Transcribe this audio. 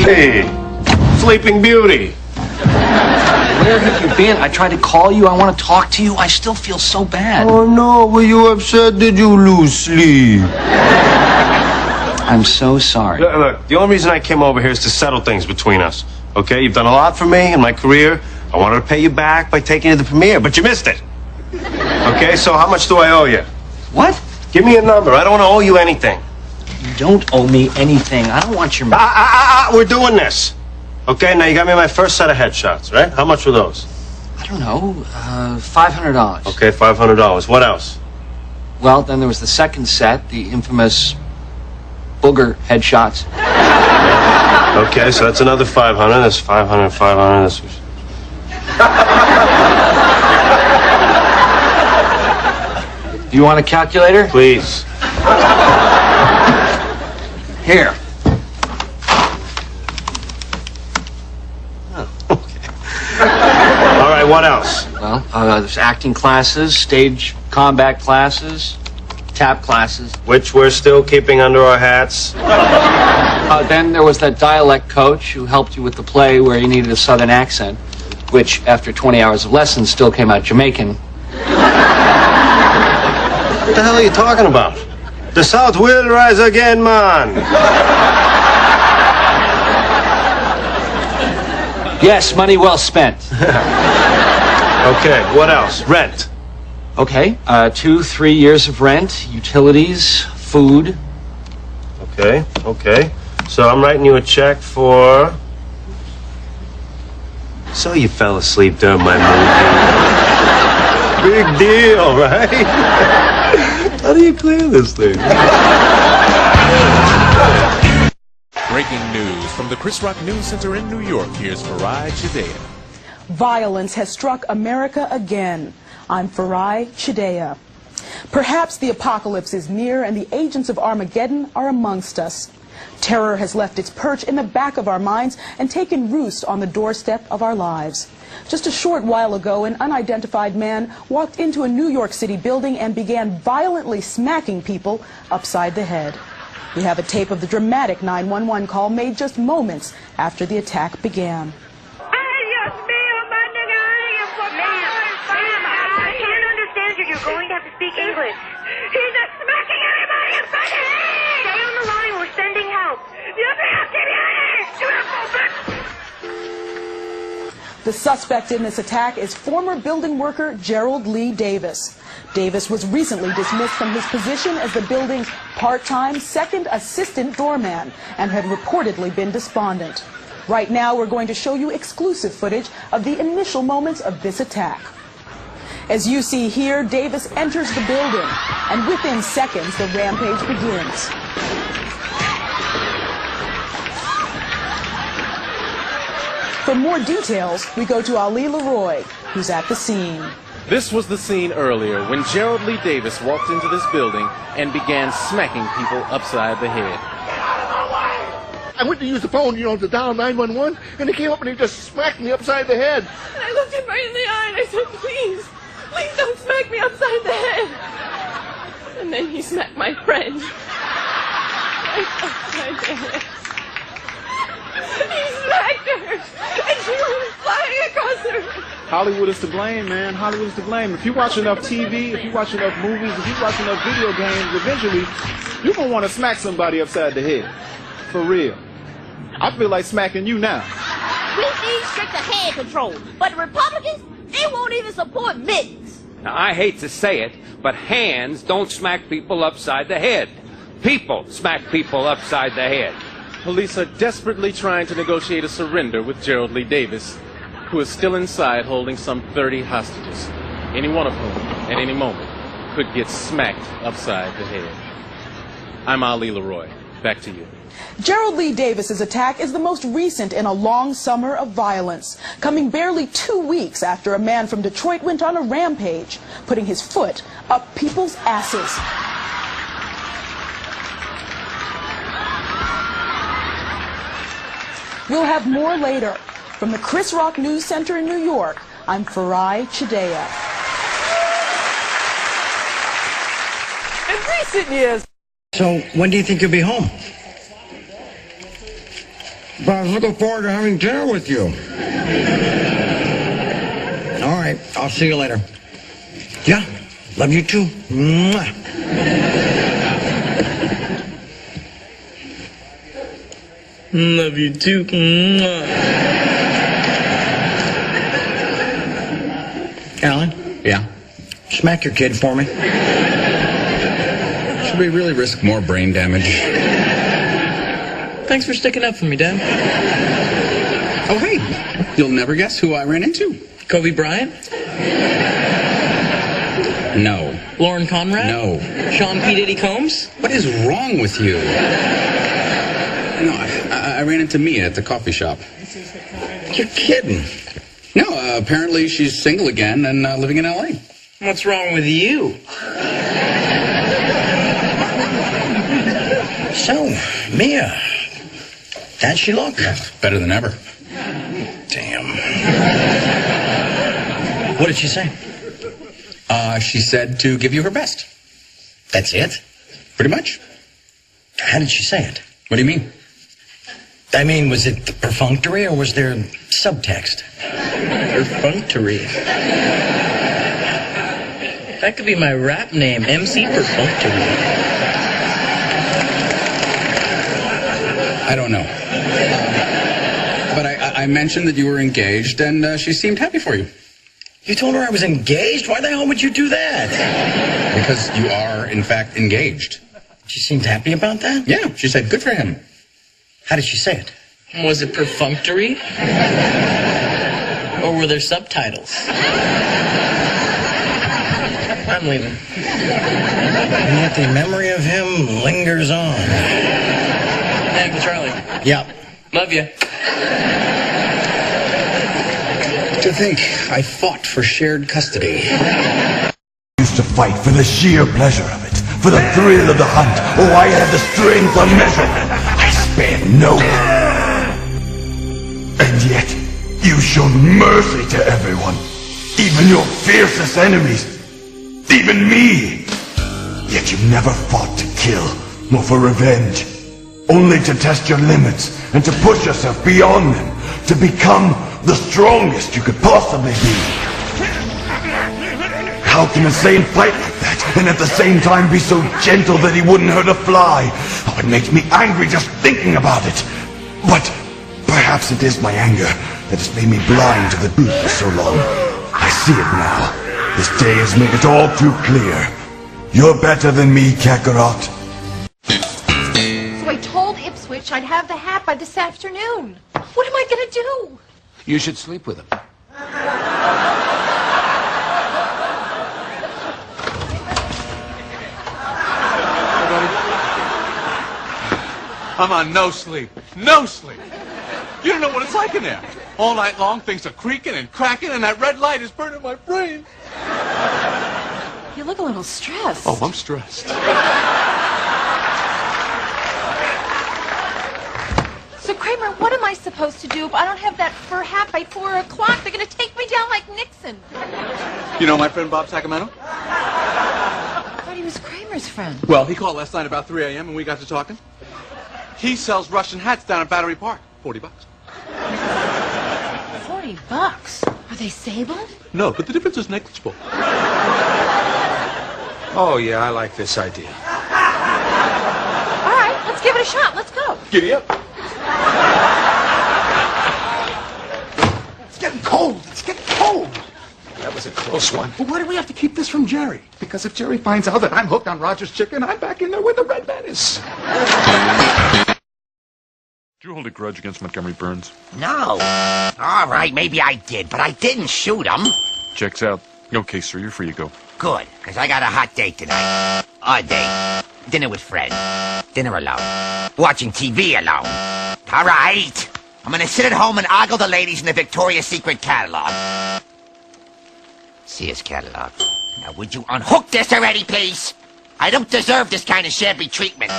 Hey, Sleeping Beauty. Where have you been? I tried to call you. I want to talk to you. I still feel so bad. Oh no, were you upset? Did you lose sleep? I'm so sorry. Look, the only reason I came over here is to settle things between us. Okay, you've done a lot for me in my career. I wanted to pay you back by taking you to the premiere, but you missed it. Okay, so how much do I owe you? What? Give me a number. I don't want to owe you anything. You don't owe me anything. I don't want your money. We're doing this. Okay, now you got me my first set of headshots, right? How much were those? I don't know. $500. Okay, $500. What else? Well, then there was the second set, the infamous booger headshots. Okay, so that's another 500. That's 500, 500. That's... Do you want a calculator? Please. Here. All right, what else? Well, there's acting classes, stage combat classes, tap classes. Which we're still keeping under our hats. Then there was that dialect coach who helped you with the play where you needed a southern accent, which, after 20 hours of lessons, still came out Jamaican. What the hell are you talking about? The South will rise again, man. Yes, money well spent. Okay, what else? Rent. Okay, 2-3 years of rent, utilities, food. Okay. So I'm writing you a check for... So you fell asleep during my movie. Big deal, right? How do you clear this thing? Breaking news from the Chris Rock News Center in New York. Here's Farai Chideya. Violence has struck America again. I'm Farai Chideya. Perhaps the apocalypse is near and the agents of Armageddon are amongst us. Terror has left its perch in the back of our minds and taken roost on the doorstep of our lives. Just a short while ago, an unidentified man walked into a New York City building and began violently smacking people upside the head. We have a tape of the dramatic 911 call made just moments after the attack began. You're going to have to speak English. He's just smacking everybody upside the head! Stay on the line, we're sending help. The suspect in this attack is former building worker Gerald Lee Davis. Davis was recently dismissed from his position as the building's part-time second assistant doorman and had reportedly been despondent. Right now, we're going to show you exclusive footage of the initial moments of this attack. As you see here, Davis enters the building, and within seconds, the rampage begins. For more details, we go to Ali Leroy, who's at the scene. This was the scene earlier when Gerald Lee Davis walked into this building and began smacking people upside the head. I went to use the phone, to dial 911, and he came up and he just smacked me upside the head. And I looked him right in the eye and I said, please don't smack me upside the head. And then he smacked my friend. Upside the head. He smacked her, and she went flying across the room. Hollywood is to blame, man. Hollywood is to blame. If you watch enough TV, if you watch enough movies, if you watch enough video games, eventually you're going to want to smack somebody upside the head. For real. I feel like smacking you now. We need stricter hand control, but the Republicans, they won't even support mittens. Now, I hate to say it, but hands don't smack people upside the head. People smack people upside the head. Police are desperately trying to negotiate a surrender with Gerald Lee Davis, who is still inside holding some 30 hostages, any one of whom, at any moment, could get smacked upside the head. I'm Ali Leroy. Back to you. Gerald Lee Davis's attack is the most recent in a long summer of violence, coming barely 2 weeks after a man from Detroit went on a rampage, putting his foot up people's asses. We'll have more later. From the Chris Rock News Center in New York, I'm Farai Chideya. In recent years... So, when do you think you'll be home? But I was looking forward to having dinner with you. All right, I'll see you later. Yeah, love you too. Mwah. Love you too. Mwah. Alan? Yeah? Smack your kid for me. Should we really risk more brain damage? Thanks for sticking up for me, Dad. Oh, hey, you'll never guess who I ran into. Kobe Bryant? No. Lauren Conrad? No. Sean P. Diddy Combs? What is wrong with you? No, I ran into Mia at the coffee shop. You're kidding. No, apparently she's single again and living in L.A. What's wrong with you? So, Mia, how'd she look? Better than ever. Damn. What did she say? She said to give you her best. That's it? Pretty much. How did she say it? What do you mean? I mean, was it perfunctory or was there subtext? Perfunctory. That could be my rap name, MC Perfunctory. I don't know. But I mentioned that you were engaged, and she seemed happy for you. You told her I was engaged? Why the hell would you do that? Because you are, in fact, engaged. She seemed happy about that? Yeah, she said good for him. How did she say it? Was it perfunctory? Or were there subtitles? I'm leaving. And yet the memory of him lingers on. Hey, Uncle Charlie. Yep. Love you. To think I fought for shared custody. Used to fight for the sheer pleasure of it, for the thrill of the hunt. Oh, I had the strength unmeasurable. I spared no one. And yet, you showed mercy to everyone, even your fiercest enemies, even me. Yet you never fought to kill, nor for revenge, only to test your limits and to push yourself beyond them, to become the strongest you could possibly be. How can a saint fight like that and at the same time be so gentle that he wouldn't hurt a fly? Oh, it makes me angry just thinking about it. But perhaps it is my anger that has made me blind to the truth for so long. I see it now. This day has made it all too clear. You're better than me, Kakarot. So I told Ipswich I'd have the hat by this afternoon. What am I going to do? You should sleep with him. I'm on no sleep. No sleep. You don't know what it's like in there. All night long, things are creaking and cracking, and that red light is burning my brain. You look a little stressed. Oh, I'm stressed. So, Kramer, what am I supposed to do if I don't have that fur hat by 4 o'clock? They're going to take me down like Nixon. You know my friend Bob Sacramento? I thought he was Kramer's friend. Well, he called last night about 3 a.m. and we got to talking. He sells Russian hats down at Battery Park. $40. $40? Are they sable? No, but the difference is negligible. Oh, yeah, I like this idea. All right, let's give it a shot. Let's go. Giddy up. It's getting cold. It's getting cold. That was a close one. But why do we have to keep this from Jerry? Because if Jerry finds out that I'm hooked on Roger's chicken, I'm back in there where the red man is. Did you hold a grudge against Montgomery Burns? No. All right, maybe I did, but I didn't shoot him. Checks out. Okay, sir, you're free to go. Good, because I got a hot date tonight. Odd date. Dinner with friends. Dinner alone. Watching TV alone. All right. I'm going to sit at home and ogle the ladies in the Victoria's Secret catalog. Sears catalog. Now, would you unhook this already, please? I don't deserve this kind of shabby treatment.